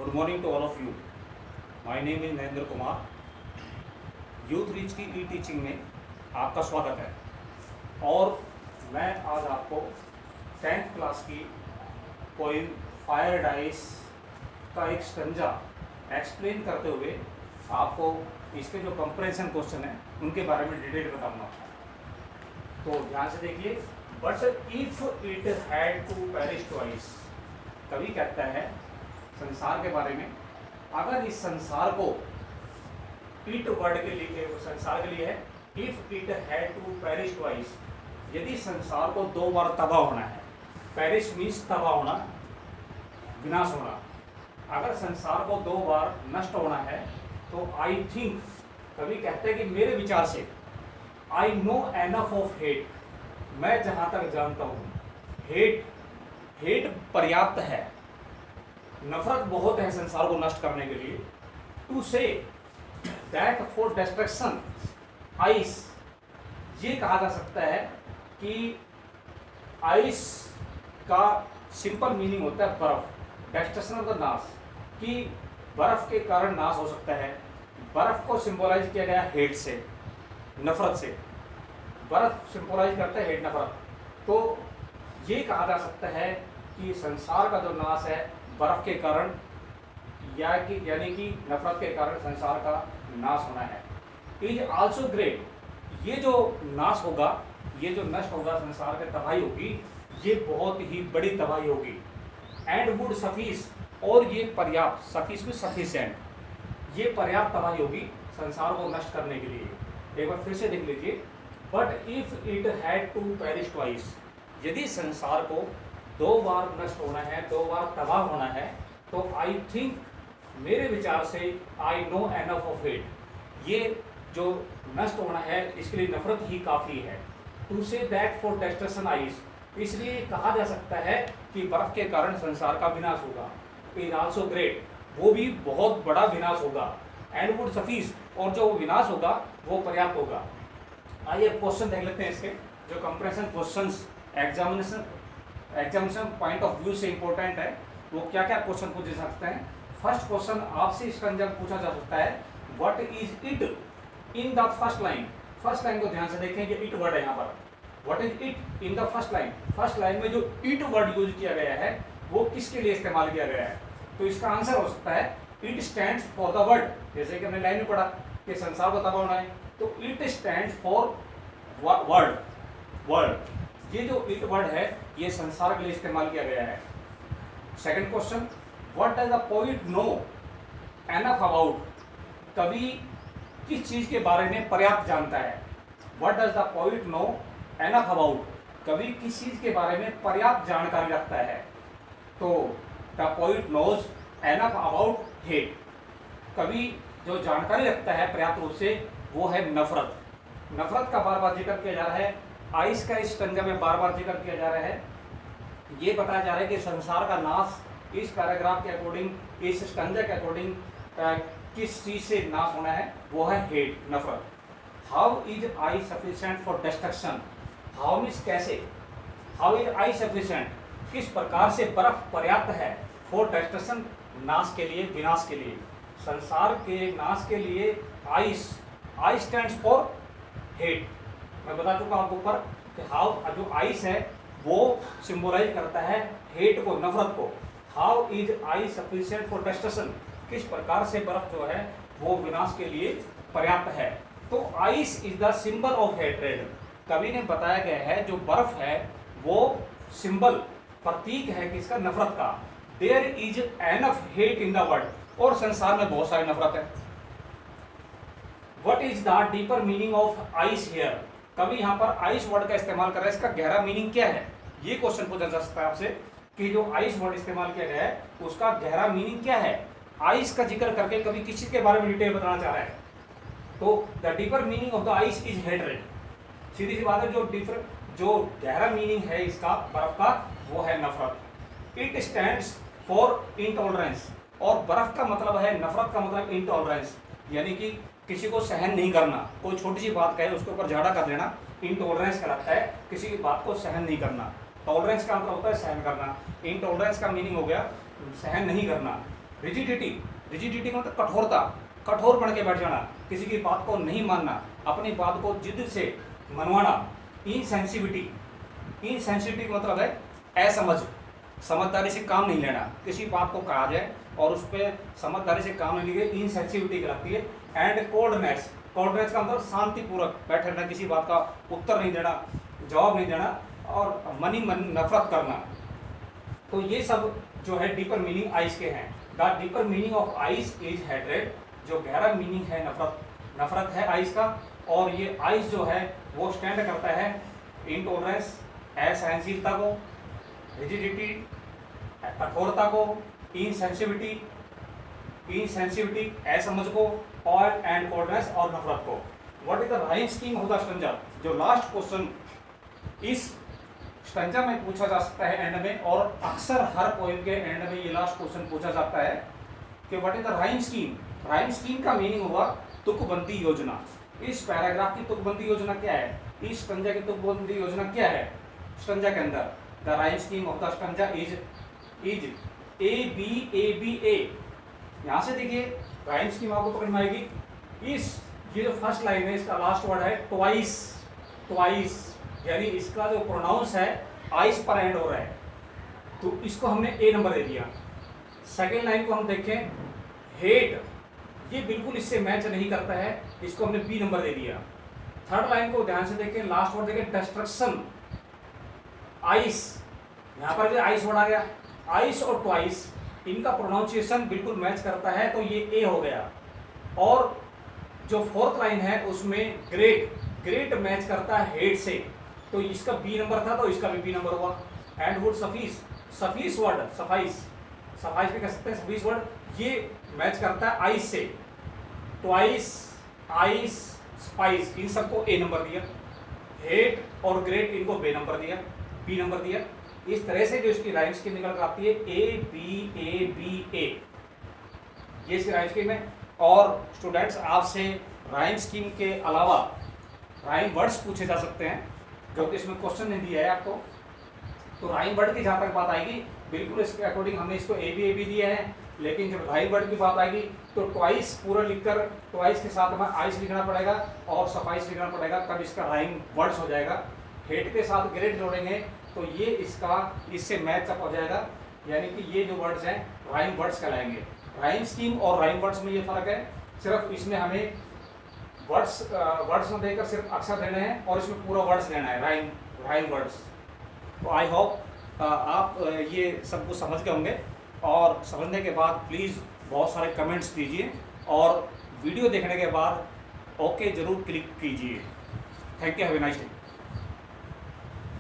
Good morning to all of you. My name is Narendra Kumar. Youth Reach की e teaching में आपका स्वागत है। और मैं आज आपको 10th क्लास की पोएम फायर डाइस का एक स्टंजा एक्सप्लेन करते हुए आपको इसके जो कंपैरिजन क्वेश्चन है उनके बारे में डिटेल बताऊंगा। तो ध्यान से देखिए। But if it had to perish twice, कवि कहता है संसार के बारे में, अगर इस संसार को, इट वर्ड के लिए, संसार के लिए है, if it had to perish twice, यदि संसार को 2 बार तबाह होना है, पेरिश मीन्स तबाह होना, विनाश होना, अगर संसार को 2 बार नष्ट होना है तो आई थिंक, कवि कहते हैं कि मेरे विचार से, I know enough of hate, मैं जहां तक जानता हूं हेट पर्याप्त है, नफरत बहुत है संसार को नष्ट करने के लिए, to say that for destruction ice, ये कहा जा सकता है कि आइस का सिंपल मीनिंग होता है बर्फ, डिस्ट्रक्शन का नाश, कि बर्फ के कारण नाश हो सकता है। बर्फ को सिंबलाइज किया गया हेट से, नफरत से, बर्फ सिंबलाइज करता है हेट, नफरत। तो ये कहा जा सकता है कि संसार का जो नाश है बर्फ के कारण, यानी कि नफरत के कारण संसार का नाश होना है। इज आल्सो ग्रेट, ये जो नाश होगा, ये जो नष्ट होगा, संसार की तबाही होगी, ये बहुत ही बड़ी तबाही होगी। एंड वुड सफिस, और ये पर्याप्त, सफिस में सफिशिएंट, ये पर्याप्त तबाही होगी संसार को नष्ट करने के लिए। एक बार फिर से देख लीजिए। But if it had to perish twice, यदि संसार को 2 बार नष्ट होना है, 2 बार तबाह होना है, तो आई थिंक, मेरे विचार से, I know enough of it, ये जो नष्ट होना है इसके लिए नफरत ही काफ़ी है। To say that for destruction ice, इसलिए कहा जा सकता है कि बर्फ के कारण संसार का विनाश होगा। इज आल्सो ग्रेट, वो भी बहुत बड़ा विनाश होगा। एंड वुड सफिस, और जो विनाश होगा वो पर्याप्त होगा। आइए क्वेश्चन देख लेते हैं इसके, जो comparison questions examination point of view से इंपॉर्टेंट है, वो क्या क्या क्वेश्चन पूछे जा सकते हैं। फर्स्ट क्वेश्चन आपसे इसका जब पूछा जा सकता है, what is it in the first line. First line को ध्यान से देखें कि इट वर्ड है यहाँ पर। What is it in the first line, first line में जो इट वर्ड यूज किया गया है वो किसके लिए इस्तेमाल किया गया है। तो इसका आंसर हो सकता है it stands for the word, जैसे कि हमने लाइन में पढ़ा कि संसार को तबाह होना है, तो इट स्टैंड्स फॉर वर्ड, ये जो इट वर्ड है ये संसार के लिए इस्तेमाल किया गया है। Second question, what does the poet know enough about, कवि किस चीज के बारे में पर्याप्त जानता है। What does the poet know enough about, कवि किस चीज के बारे में पर्याप्त जानकारी रखता है। तो the poet knows enough about hate, कवि जो जानकारी रखता है पर्याप्त रूप से वो है नफरत। नफरत का बार बार जिक्र किया जा रहा है, आइस का इस स्टंजा में बार बार जिक्र किया जा रहा है। ये बताया जा रहा है कि संसार का नाश इस पैराग्राफ के अकॉर्डिंग, इस स्टंजा के अकॉर्डिंग किस चीज से नाश होना है, वो है हेट, नफरत। How is I sufficient for destruction, how means कैसे, हाउ इज आई सफिशिएंट, किस प्रकार से बर्फ पर्याप्त है, फॉर डिस्ट्रक्शन, नाश के लिए, विनाश के लिए, संसार के नाश के लिए ice, I stands for hate. मैं बता चुका आपको ऊपर कि हाउ, जो आइस है वो सिंबलाइज करता है हेट को, नफरत को। How is I sufficient for destruction, किस प्रकार से बर्फ जो है वो विनाश के लिए पर्याप्त है। तो ice is the symbol of hatred, कवि ने बताया गया है जो बर्फ है वो सिंबल, प्रतीक है किसका, नफरत का। There is enough hate in the world, और संसार में बहुत सारी नफरत है। What is the deeper meaning of ice here, कवि यहाँ पर आइस वर्ड का इस्तेमाल कर रहा है, इसका गहरा मीनिंग क्या है, ये क्वेश्चन पूछा जा सकता है आपसे कि जो आइस वर्ड इस्तेमाल किया गया है उसका गहरा मीनिंग क्या है। आइस का जिक्र करके कवि किस चीज के बारे में डिटेल बताना चाह रहा है। तो the deeper meaning of the ice is hatred, सीधी सी बात है, जो गहरा मीनिंग है इसका बर्फ का वो है नफरत। इट स्टैंड्स फॉर इंटॉलरेंस, और बर्फ का मतलब है, नफरत का मतलब इंटॉलरेंस, यानी कि किसी को सहन नहीं करना, कोई छोटी सी बात कहे उसके ऊपर झाड़ा कर देना, इंटॉलरेंस कहलाता है, किसी की बात को सहन नहीं करना। टॉलरेंस का मतलब होता है सहन करना, इनटॉलरेंस का मीनिंग हो गया सहन नहीं करना। रिजिडिटी, रिजिडिटी मतलब कठोरता, कठोर बन के बैठ जाना, किसी की बात को नहीं मानना, अपनी बात को जिद से मनवाना। इनसेंसिटिविटी, इनसेंसिटिविटी का मतलब है असमझ, समझदारी से काम नहीं लेना, किसी बात को कहा जाए और उस पर समझदारी से काम नहीं लिए, इनसेंसिटिविटी कहलाती है। एंड कोल्डनेस, कोल्डनेस का मतलब शांतिपूर्वक बैठे रहना, किसी बात का उत्तर नहीं देना, जवाब नहीं देना और मन ही मन नफरत करना। तो ये सब जो है डीपर मीनिंग आइस के हैं। The deeper meaning of ice is hatred, जो गहरा मीनिंग है नफरत, नफरत है आइस का। और ये आइस जो है वो स्टैंड करता है इनटॉलरेंस, असहनशीलता को, रिजिडिटी कठोरता को, इनसेंसिटिविटी, इनसेंसिटिविटी असमझ को, और एंड कोल्डनेस और नफरत को। What is the rhyme scheme of the stanza, जो लास्ट क्वेश्चन इस स्टंजा में पूछा जा सकता है एंड में, और अक्सर हर पोएम के एंड में ये लास्ट क्वेश्चन पूछा जाता है कि what is the rhyme scheme. Rhyme scheme का मीनिंग होगा तुकबंदी योजना। इस पैराग्राफ की तुकबंदी योजना क्या है, इस स्टंजा की तुकबंदी योजना क्या है स्टंजा के अंदर। The rhyme scheme of the stanza is A B A. यहाँ से देखिए राइम स्कीम आपको पकड़ में आएगी। इस ये जो फर्स्ट लाइन है इसका लास्ट वर्ड है ट्वाइस, ट्वाइस यानी इसका जो प्रोनाउंस है आइस पर एंड हो रहा है, तो इसको हमने ए नंबर दे दिया। सेकेंड लाइन को हम देखें हेट, ये बिल्कुल इससे मैच नहीं करता है, इसको हमने बी नंबर दे दिया। थर्ड लाइन को ध्यान से देखें, लास्ट वर्ड देखें डिस्ट्रक्शन, आइस, यहाँ पर भी आइस वर्ड आ गया। आइस और ट्वाइस इनका प्रोनाउंसिएशन बिल्कुल मैच करता है, तो ये ए हो गया। और जो फोर्थ लाइन है उसमें ग्रेट, ग्रेट मैच करता है हेट से, तो इसका बी नंबर था तो इसका भी बी नंबर हुआ। And would suffice, suffice word, suffice, suffice भी कह सकते हैं, सफीस वर्ड, ये मैच करता है आइस से। ट्वाइस, आइस, स्पाइस, इन सबको ए नंबर दिया। हेट और ग्रेट इनको बी नंबर दिया, बी नंबर दिया। इस तरह से जो इसकी राइम स्कीम निकल कर आती है ए बी ए, ये इसकी राइम स्कीम है। और स्टूडेंट्स आपसे राइम स्कीम के अलावा राइम वर्ड्स पूछे जा सकते हैं, जो कि इसमें क्वेश्चन नहीं दिया है आपको। तो राइम वर्ड की जहाँ तक बात आएगी बिल्कुल इसके अकॉर्डिंग हमने इसको ए बी दिया है, लेकिन जब राइम वर्ड की बात आएगी तो ट्वाइस पूरा लिखकर ट्वाइस के साथ हमें आइस लिखना पड़ेगा और सफाइस लिखना पड़ेगा, तब इसका राइम वर्ड्स हो जाएगा। हेट के साथ ग्रेट जोड़ेंगे तो ये इसका इससे मैच अप हो जाएगा, यानी कि ये जो वर्ड्स हैं राइम वर्ड्स कहलाएंगे। राइम स्कीम और राइम वर्ड्स में ये फर्क है, सिर्फ इसमें हमें वर्ड्स न देकर सिर्फ अक्षर देने हैं और इसमें पूरा वर्ड्स देना है, राइम वर्ड्स। तो आई होप आप ये सब कुछ समझ गए होंगे, और समझने के बाद प्लीज़ बहुत सारे कमेंट्स दीजिए और वीडियो देखने के बाद ओके ज़रूर क्लिक कीजिए। Thank you, have a nice day.